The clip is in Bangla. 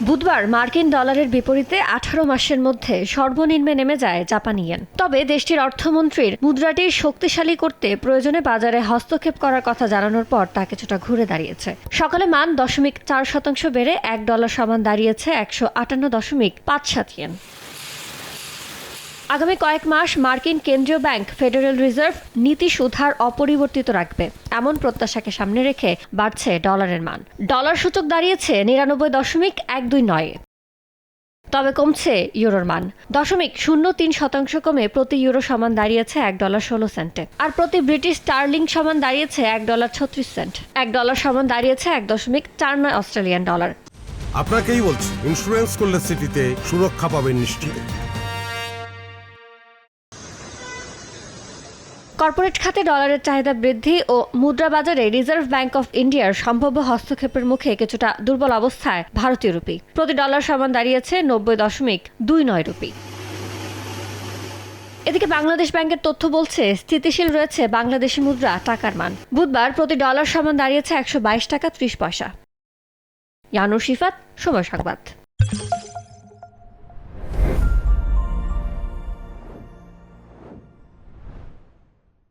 বুধবার মার্কিন ডলারের বিপরীতে 18 মাসের মধ্যে সর্বনিম্নে নেমে যায় জাপানি ইয়েন। তবে দেশটির অর্থমন্ত্রীর মুদ্রাটি শক্তিশালী করতে প্রয়োজনে বাজারে হস্তক্ষেপ করার কথা জানানোর পর তা কিছুটা ঘুরে দাঁড়িয়েছে। সকালে মান 0.4% বেড়ে $1 সমান দাঁড়িয়েছে 158.57 ইয়েন। আগামী কয়েক মাস মার্কিন কেন্দ্রীয় ব্যাংক ফেডারেল রিজার্ভ নীতি সুদহার অপরিবর্তিত রাখবে, এমন প্রত্যাশাকে সামনে রেখে বাড়ছে ডলারের মান। ডলার সূচক দাঁড়িয়েছে 99.129। তবে কমছে ইউরোর মান, 0.03% কমে প্রতি ইউরো সমান দাঁড়িয়েছে $1.16। আর প্রতি ব্রিটিশ স্টার্লিং সমান দাঁড়িয়েছে $1.36। $1 সমান দাঁড়িয়েছে 1.49 অস্ট্রেলিয়ান ডলার। আপনাকেই বলছি, ইন্স্যুরেন্স করলে সিটিতে সুরক্ষা পাবেন নিশ্চিত। কর্পোরেট খাতে ডলারের চাহিদা বৃদ্ধি ও মুদ্রা বাজারে রিজার্ভ ব্যাংক অফ ইন্ডিয়ার সম্ভাব্য হস্তক্ষেপের মুখে কিছুটা দুর্বল অবস্থায় ভারতীয় রুপি। প্রতি ডলার সমান দাঁড়িয়েছে 90.29 রুপি। এদিকে বাংলাদেশ ব্যাংকের তথ্য বলছে স্থিতিশীল রয়েছে বাংলাদেশি মুদ্রা টাকার মান। বুধবার প্রতি ডলার সমান দাঁড়িয়েছে 122.30 টাকা। ইয়ানুর শিফাত, সময় সংবাদ।